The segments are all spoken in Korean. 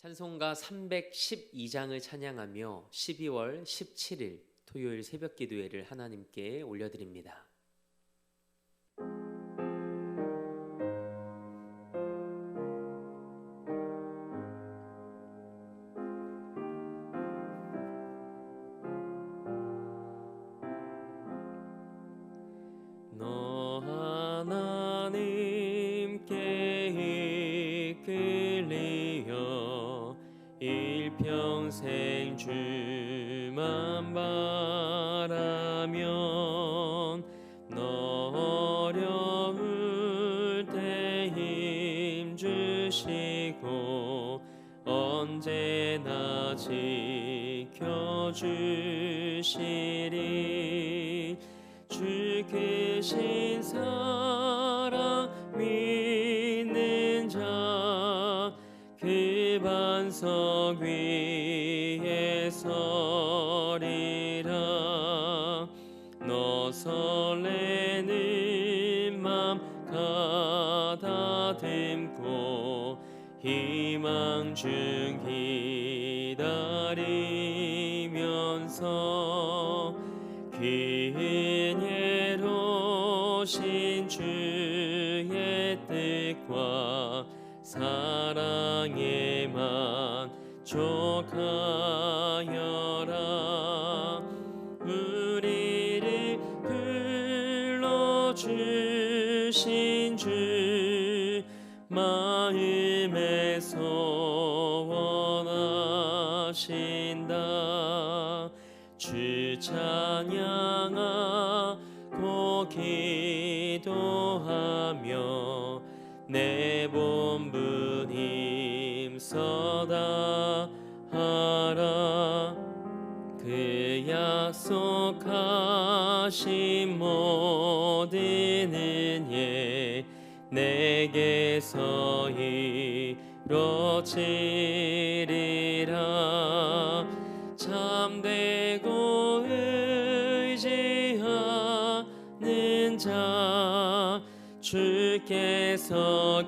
찬송가 312장을 찬양하며 12월 17일 토요일 새벽 기도회를 하나님께 올려드립니다. 너 하나님께 이끌리어 일평생 주만 바라면 너 어려울 때 힘 주시고 언제나 지켜주시리. 주 크신 사랑 믿는 자 그 반석 위에 서리라. 너 설레는 맘 가다듬고 희망 중 기다리면서 은혜로신 주의 뜻과 사랑에 만족하여라. 우리를 불러주신 주 마음에서 원하신다. 주 찬양하고 기도하며 내 본분 힘써다 하라. 그 약속하신 모든 은혜 내게서 이루어지리라. 참되고 의지하는 자 주께서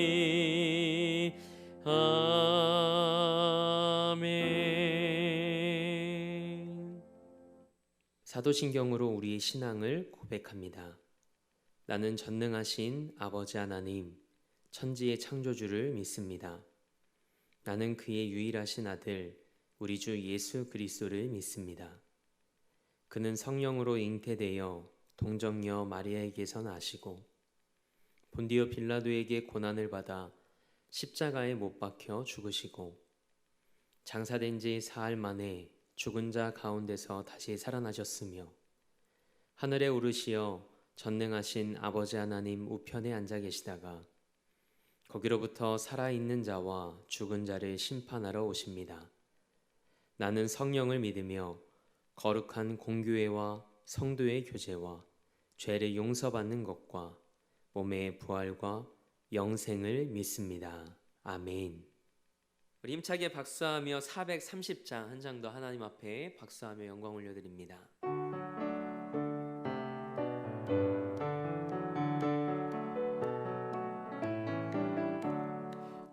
기억하시리. 아멘. 사도신경으로 우리의 신앙을 고백합니다. 나는 전능하신 아버지 하나님, 천지의 창조주를 믿습니다. 나는 그의 유일하신 아들 우리 주 예수 그리스도를 믿습니다. 그는 성령으로 잉태되어 동정녀 마리아에게서 나시고 본디오 빌라도에게 고난을 받아 십자가에 못 박혀 죽으시고 장사된 지 사흘 만에 죽은 자 가운데서 다시 살아나셨으며 하늘에 오르시어 전능하신 아버지 하나님 우편에 앉아 계시다가 거기로부터 살아있는 자와 죽은 자를 심판하러 오십니다. 나는 성령을 믿으며 거룩한 공교회와 성도의 교제와 죄를 용서받는 것과 몸의 부활과 영생을 믿습니다. 아멘. 우리 힘차게 박수하며 430장 한 장 더 하나님 앞에 박수하며 영광 올려드립니다.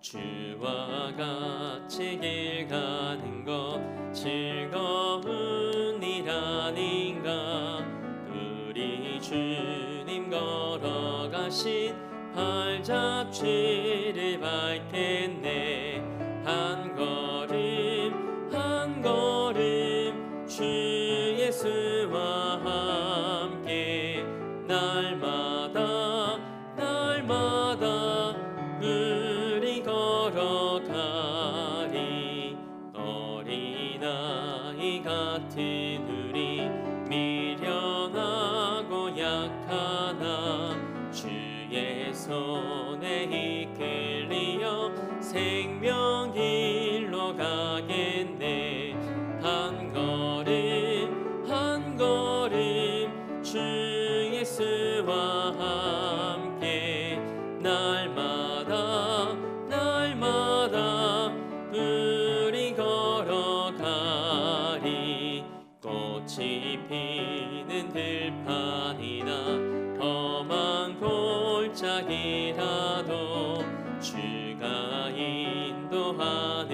주와 같이 길 가는 것 즐거운 일 아닌가. 우리 주님 걸어가신 발자취를 밟겠네. 한 걸음 한 걸음 주 예수와 함께 날마다 날마다 우리 걸어가리. 어린아이 같은 우리 미련하고 약하나 주의 손에 이끌리어 생명 길로 가겠네. 한 걸음 한 걸음 주 예수와 함께 날마다 날마다 우리 걸어가리. 꽃이 피는 들판이나 험한 골짜기라도 주가 인도하는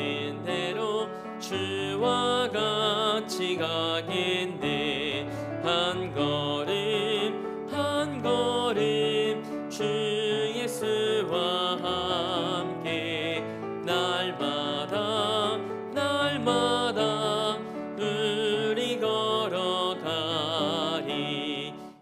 대로 주와 같이 가겠네. 한 걸음 한 걸음 주 예수와 함께 날마다 날마다 우리 걸어가리.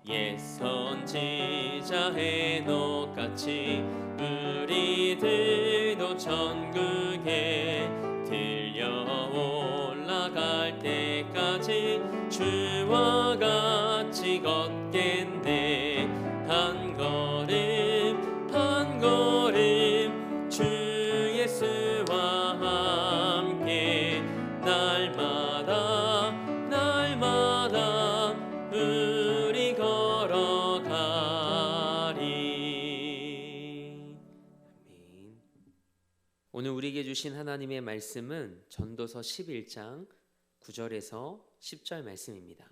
옛 선지자 헤녹같이 우리들도 천국에 들려 올라갈 때까지 주와 같이 걷겠네. 한 걸음 한 걸음 주 예수와 함께 날마다 날마다 우리 걸어가리. 아멘. 오늘 우리에게 주신 하나님의 말씀은 전도서 11장 9절에서 10절 말씀입니다.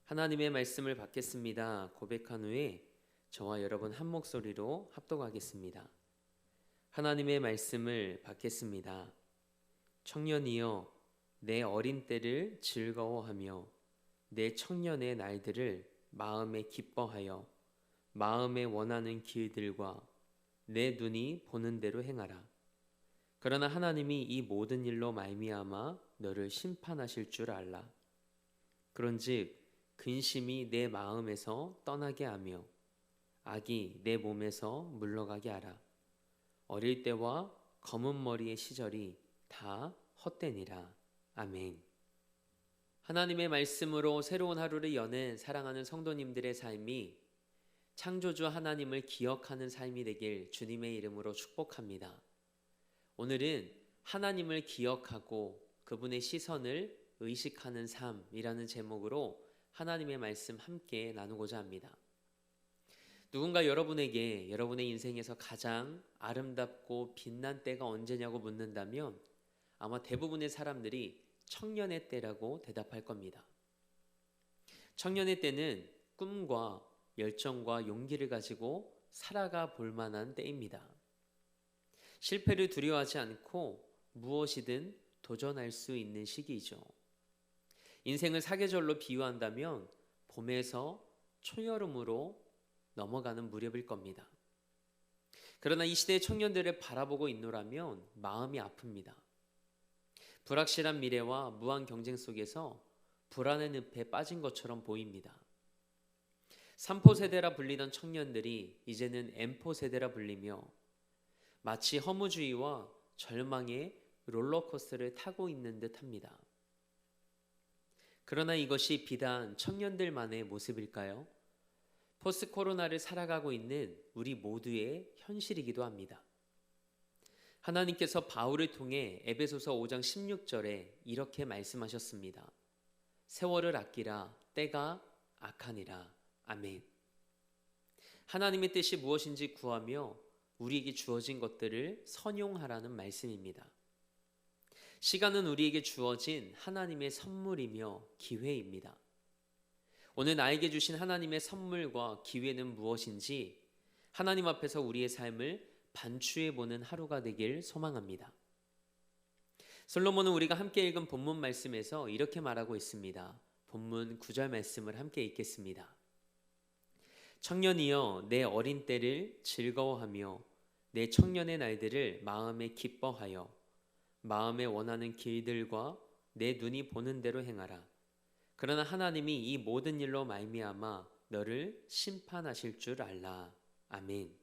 하나님의 말씀을 받겠습니다 고백한 후에 저와 여러분 한 목소리로 합독하겠습니다. 하나님의 말씀을 받겠습니다. 청년이여, 내 어린 때를 즐거워하며 내 청년의 날들을 마음에 기뻐하여 마음에 원하는 길들과 내 눈이 보는 대로 행하라. 그러나 하나님이 이 모든 일로 말미암아 너를 심판하실 줄 알라. 그런즉 근심이 내 마음에서 떠나게 하며 악이 내 몸에서 물러가게 하라. 어릴 때와 검은 머리의 시절이 다 헛되니라. 아멘. 하나님의 말씀으로 새로운 하루를 여는 사랑하는 성도님들의 삶이 창조주 하나님을 기억하는 삶이 되길 주님의 이름으로 축복합니다. 오늘은 하나님을 기억하고 그분의 시선을 의식하는 삶이라는 제목으로 하나님의 말씀 함께 나누고자 합니다. 누군가 여러분에게 여러분의 인생에서 가장 아름답고 빛난 때가 언제냐고 묻는다면 아마 대부분의 사람들이 청년의 때라고 대답할 겁니다. 청년의 때는 꿈과 열정과 용기를 가지고 살아가 볼 만한 때입니다. 실패를 두려워하지 않고 무엇이든 도전할 수 있는 시기이죠. 인생을 사계절로 비유한다면 봄에서 초여름으로 넘어가는 무렵일 겁니다. 그러나 이 시대의 청년들을 바라보고 있노라면 마음이 아픕니다. 불확실한 미래와 무한 경쟁 속에서 불안의 늪에 빠진 것처럼 보입니다. 3포 세대라 불리던 청년들이 이제는 M포 세대라 불리며 마치 허무주의와 절망의 롤러코스터를 타고 있는 듯합니다. 그러나 이것이 비단 청년들만의 모습일까요? 포스트 코로나를 살아가고 있는 우리 모두의 현실이기도 합니다. 하나님께서 바울을 통해 에베소서 5장 16절에 이렇게 말씀하셨습니다. 세월을 아끼라, 때가 악하니라. 아멘. 하나님의 뜻이 무엇인지 구하며 우리에게 주어진 것들을 선용하라는 말씀입니다. 시간은 우리에게 주어진 하나님의 선물이며 기회입니다. 오늘 나에게 주신 하나님의 선물과 기회는 무엇인지 하나님 앞에서 우리의 삶을 반추해 보는 하루가 되길 소망합니다. 솔로몬은 우리가 함께 읽은 본문 말씀에서 이렇게 말하고 있습니다. 본문 9절 말씀을 함께 읽겠습니다. 청년이여, 내 어린 때를 즐거워하며 내 청년의 날들을 마음에 기뻐하여 마음에 원하는 길들과 내 눈이 보는 대로 행하라. 그러나 하나님이 이 모든 일로 말미암아 너를 심판하실 줄 알라. 아멘.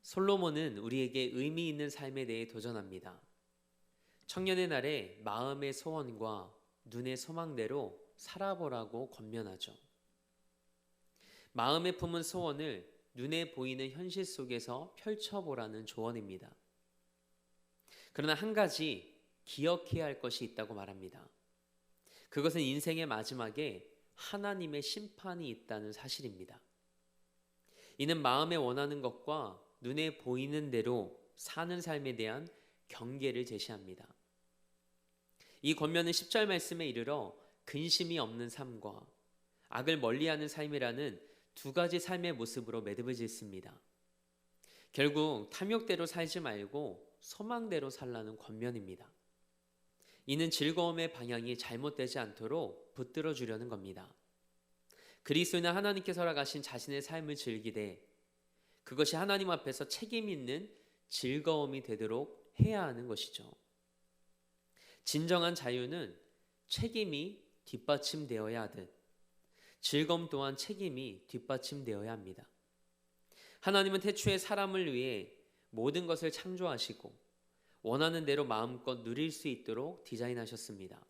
솔로몬은 우리에게 의미 있는 삶에 대해 도전합니다. 청년의 날에 마음의 소원과 눈의 소망대로 살아보라고 권면하죠. 마음에 품은 소원을 눈에 보이는 현실 속에서 펼쳐보라는 조언입니다. 그러나 한 가지 기억해야 할 것이 있다고 말합니다. 그것은 인생의 마지막에 하나님의 심판이 있다는 사실입니다. 이는 마음에 원하는 것과 눈에 보이는 대로 사는 삶에 대한 경계를 제시합니다. 이 권면은 10절 말씀에 이르러 근심이 없는 삶과 악을 멀리하는 삶이라는 두 가지 삶의 모습으로 매듭을 짓습니다. 결국 탐욕대로 살지 말고 소망대로 살라는 권면입니다. 이는 즐거움의 방향이 잘못되지 않도록 붙들어 주려는 겁니다. 그리스도는 하나님께서 허락하신 자신의 삶을 즐기되 그것이 하나님 앞에서 책임 있는 즐거움이 되도록 해야 하는 것이죠. 진정한 자유는 책임이 뒷받침되어야 하듯 즐거움 또한 책임이 뒷받침되어야 합니다. 하나님은 태초에 사람을 위해 모든 것을 창조하시고 원하는 대로 마음껏 누릴 수 있도록 디자인하셨습니다.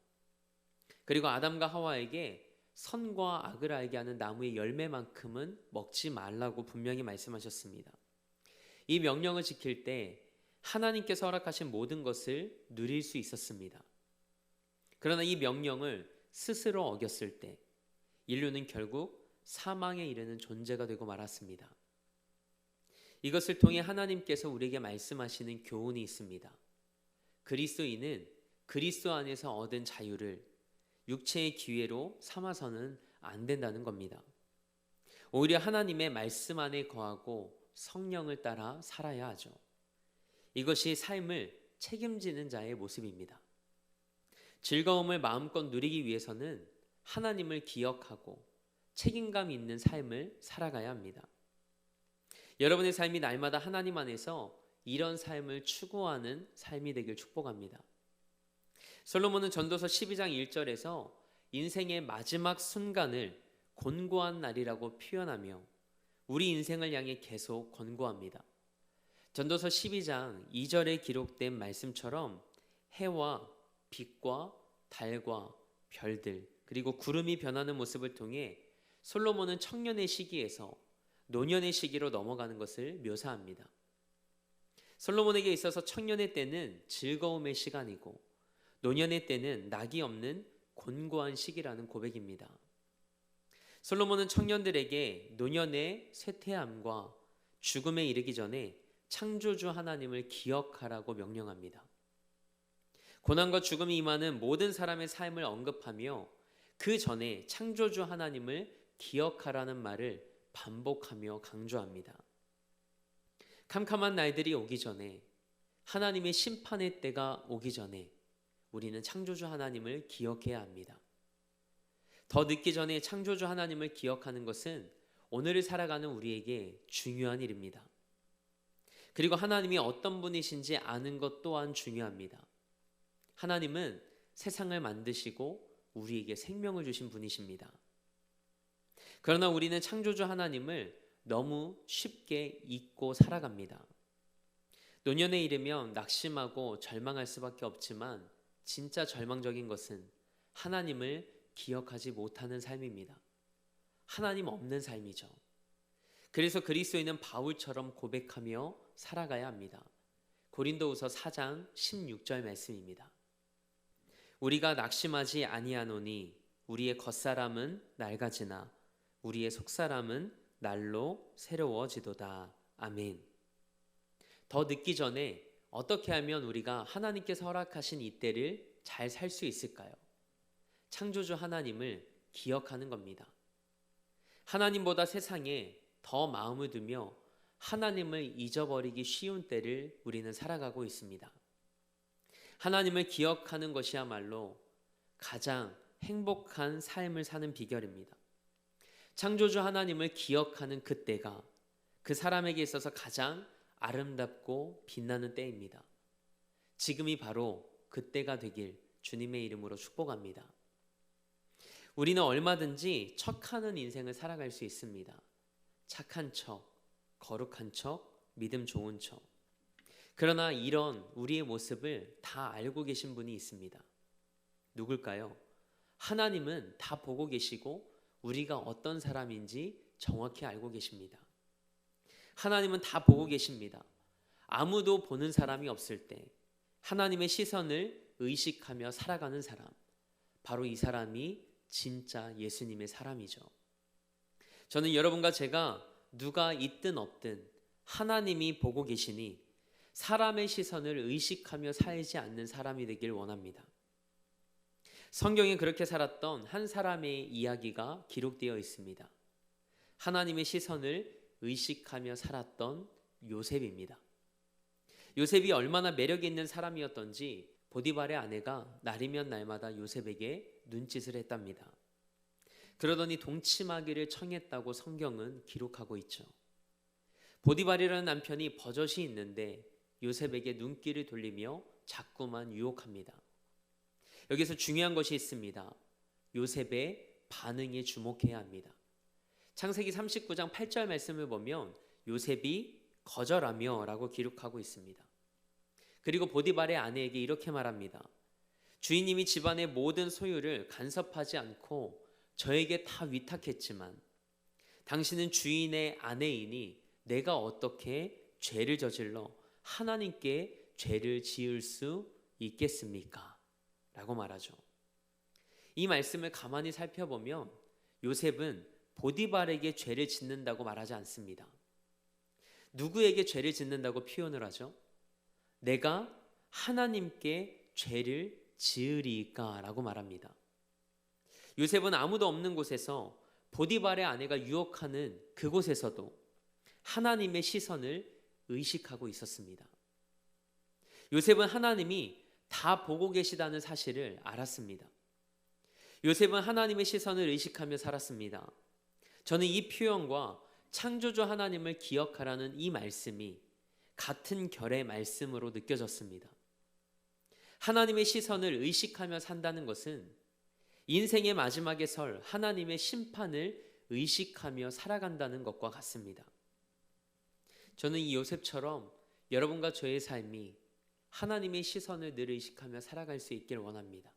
그리고 아담과 하와에게 선과 악을 알게 하는 나무의 열매만큼은 먹지 말라고 분명히 말씀하셨습니다. 이 명령을 지킬 때 하나님께서 허락하신 모든 것을 누릴 수 있었습니다. 그러나 이 명령을 스스로 어겼을 때 인류는 결국 사망에 이르는 존재가 되고 말았습니다. 이것을 통해 하나님께서 우리에게 말씀하시는 교훈이 있습니다. 그리스도인은 그리스도 안에서 얻은 자유를 육체의 기회로 삼아서는 안 된다는 겁니다. 오히려 하나님의 말씀 안에 거하고 성령을 따라 살아야 하죠. 이것이 삶을 책임지는 자의 모습입니다. 즐거움을 마음껏 누리기 위해서는 하나님을 기억하고 책임감 있는 삶을 살아가야 합니다. 여러분의 삶이 날마다 하나님 안에서 이런 삶을 추구하는 삶이 되길 축복합니다. 솔로몬은 전도서 12장 1절에서 인생의 마지막 순간을 곤고한 날이라고 표현하며 우리 인생을 향해 계속 권고합니다. 전도서 12장 2절에 기록된 말씀처럼 해와 빛과 달과 별들 그리고 구름이 변하는 모습을 통해 솔로몬은 청년의 시기에서 노년의 시기로 넘어가는 것을 묘사합니다. 솔로몬에게 있어서 청년의 때는 즐거움의 시간이고 노년의 때는 낙이 없는 곤고한 시기라는 고백입니다. 솔로몬은 청년들에게 노년의 쇠퇴함과 죽음에 이르기 전에 창조주 하나님을 기억하라고 명령합니다. 고난과 죽음이 임하는 모든 사람의 삶을 언급하며 그 전에 창조주 하나님을 기억하라는 말을 반복하며 강조합니다. 캄캄한 날들이 오기 전에 하나님의 심판의 때가 오기 전에 우리는 창조주 하나님을 기억해야 합니다. 더 늦기 전에 창조주 하나님을 기억하는 것은 오늘을 살아가는 우리에게 중요한 일입니다. 그리고 하나님이 어떤 분이신지 아는 것 또한 중요합니다. 하나님은 세상을 만드시고 우리에게 생명을 주신 분이십니다. 그러나 우리는 창조주 하나님을 너무 쉽게 잊고 살아갑니다. 노년에 이르면 낙심하고 절망할 수밖에 없지만 진짜 절망적인 것은 하나님을 기억하지 못하는 삶입니다. 하나님 없는 삶이죠. 그래서 그리스도인은 바울처럼 고백하며 살아가야 합니다. 고린도후서 4장 16절 말씀입니다. 우리가 낙심하지 아니하노니 우리의 겉사람은 낡아지나 우리의 속사람은 날로 새로워지도다. 아멘. 더 늦기 전에 어떻게 하면 우리가 하나님께서 허락하신 이 때를 잘 살 수 있을까요? 창조주 하나님을 기억하는 겁니다. 하나님보다 세상에 더 마음을 두며 하나님을 잊어버리기 쉬운 때를 우리는 살아가고 있습니다. 하나님을 기억하는 것이야말로 가장 행복한 삶을 사는 비결입니다. 창조주 하나님을 기억하는 그때가 그 사람에게 있어서 가장 아름답고 빛나는 때입니다. 지금이 바로 그때가 되길 주님의 이름으로 축복합니다. 우리는 얼마든지 척하는 인생을 살아갈 수 있습니다. 착한 척, 거룩한 척, 믿음 좋은 척. 그러나 이런 우리의 모습을 다 알고 계신 분이 있습니다. 누굴까요? 하나님은 다 보고 계시고 우리가 어떤 사람인지 정확히 알고 계십니다. 하나님은 다 보고 계십니다. 아무도 보는 사람이 없을 때 하나님의 시선을 의식하며 살아가는 사람, 바로 이 사람이 진짜 예수님의 사람이죠. 저는 여러분과 제가 누가 있든 없든 하나님이 보고 계시니 사람의 시선을 의식하며 살지 않는 사람이 되길 원합니다. 성경에 그렇게 살았던 한 사람의 이야기가 기록되어 있습니다. 하나님의 시선을 의식하며 살았던 요셉입니다. 요셉이 얼마나 매력 있는 사람이었던지 보디발의 아내가 날이면 날마다 요셉에게 눈짓을 했답니다. 그러더니 동침하기를 청했다고 성경은 기록하고 있죠. 보디발이라는 남편이 버젓이 있는데 요셉에게 눈길을 돌리며 자꾸만 유혹합니다. 여기서 중요한 것이 있습니다. 요셉의 반응에 주목해야 합니다. 창세기 39장 8절 말씀을 보면 요셉이 거절하며 라고 기록하고 있습니다. 그리고 보디발의 아내에게 이렇게 말합니다. 주인님이 집안의 모든 소유를 간섭하지 않고 저에게 다 위탁했지만 당신은 주인의 아내이니 내가 어떻게 죄를 저질러 하나님께 죄를 지을 수 있겠습니까? 라고 말하죠. 이 말씀을 가만히 살펴보면 요셉은 보디발에게 죄를 짓는다고 말하지 않습니다. 누구에게 죄를 짓는다고 표현을 하죠? 내가 하나님께 죄를 지으리까? 라고 말합니다. 요셉은 아무도 없는 곳에서 보디발의 아내가 유혹하는 그곳에서도 하나님의 시선을 의식하고 있었습니다. 요셉은 하나님이 다 보고 계시다는 사실을 알았습니다. 요셉은 하나님의 시선을 의식하며 살았습니다. 저는 이 표현과 창조주 하나님을 기억하라는 이 말씀이 같은 결의 말씀으로 느껴졌습니다. 하나님의 시선을 의식하며 산다는 것은 인생의 마지막에 설 하나님의 심판을 의식하며 살아간다는 것과 같습니다. 저는 이 요셉처럼 여러분과 저의 삶이 하나님의 시선을 늘 의식하며 살아갈 수 있길 원합니다.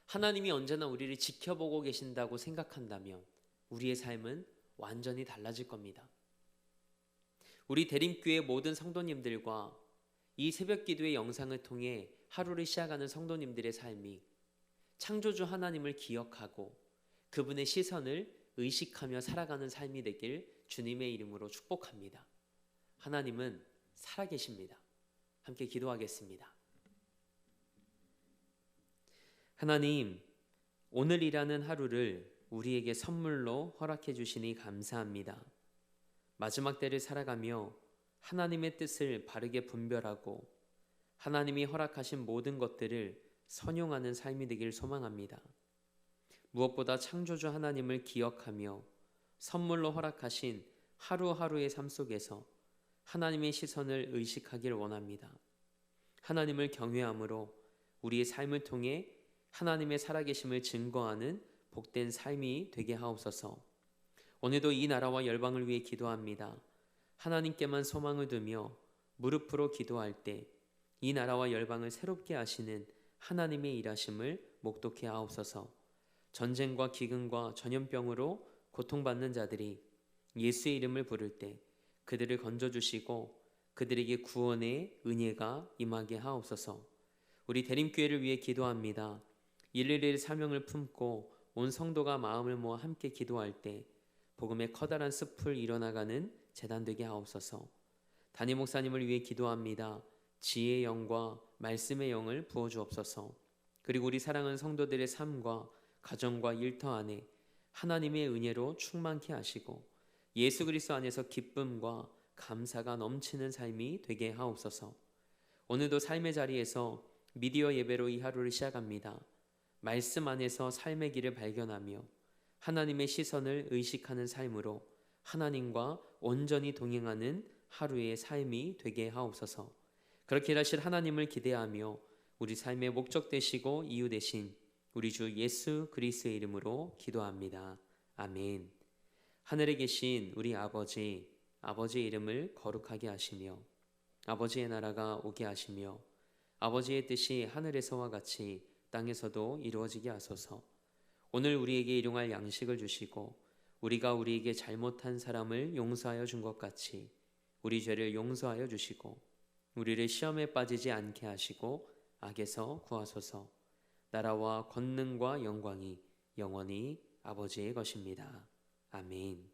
하나님이 언제나 우리를 지켜보고 계신다고 생각한다면 우리의 삶은 완전히 달라질 겁니다. 우리 대림교회 모든 성도님들과 이 새벽기도의 영상을 통해 하루를 시작하는 성도님들의 삶이 창조주 하나님을 기억하고 그분의 시선을 의식하며 살아가는 삶이 되길 주님의 이름으로 축복합니다. 하나님은 살아계십니다. 함께 기도하겠습니다. 하나님, 오늘이라는 하루를 우리에게 선물로 허락해 주시니 감사합니다. 마지막 때를 살아가며 하나님의 뜻을 바르게 분별하고 하나님이 허락하신 모든 것들을 선용하는 삶이 되길 소망합니다. 무엇보다 창조주 하나님을 기억하며 선물로 허락하신 하루하루의 삶 속에서 하나님의 시선을 의식하길 원합니다. 하나님을 경외함으로 우리의 삶을 통해 하나님의 살아계심을 증거하는 복된 삶이 되게 하옵소서. 오늘도 이 나라와 열방을 위해 기도합니다. 하나님께만 소망을 두며 무릎으로 기도할 때 이 나라와 열방을 새롭게 하시는 하나님의 일하심을 목도케 하옵소서. 전쟁과 기근과 전염병으로 고통받는 자들이 예수의 이름을 부를 때 그들을 건져주시고 그들에게 구원의 은혜가 임하게 하옵소서. 우리 대림교회를 위해 기도합니다. 111 사명을 품고 온 성도가 마음을 모아 함께 기도할 때 복음의 커다란 숲을 이뤄나가는 재단 되게 하옵소서. 담임 목사님을 위해 기도합니다. 지혜의 영과 말씀의 영을 부어주옵소서. 그리고 우리 사랑하는 성도들의 삶과 가정과 일터 안에 하나님의 은혜로 충만케 하시고 예수 그리스도 안에서 기쁨과 감사가 넘치는 삶이 되게 하옵소서. 오늘도 삶의 자리에서 미디어 예배로 이 하루를 시작합니다. 말씀 안에서 삶의 길을 발견하며 하나님의 시선을 의식하는 삶으로 하나님과 온전히 동행하는 하루의 삶이 되게 하옵소서. 그렇게 일하실 하나님을 기대하며 우리 삶의 목적 되시고 이유 되신 우리 주 예수 그리스도의 이름으로 기도합니다. 아멘. 하늘에 계신 우리 아버지, 아버지의 이름을 거룩하게 하시며 아버지의 나라가 오게 하시며 아버지의 뜻이 하늘에서와 같이 땅에서도 이루어지게 하소서. 오늘 우리에게 일용할 양식을 주시고 우리가 우리에게 잘못한 사람을 용서하여 준 것 같이 우리 죄를 용서하여 주시고 우리를 시험에 빠지지 않게 하시고 악에서 구하소서. 나라와 권능과 영광이 영원히 아버지의 것입니다. 아멘.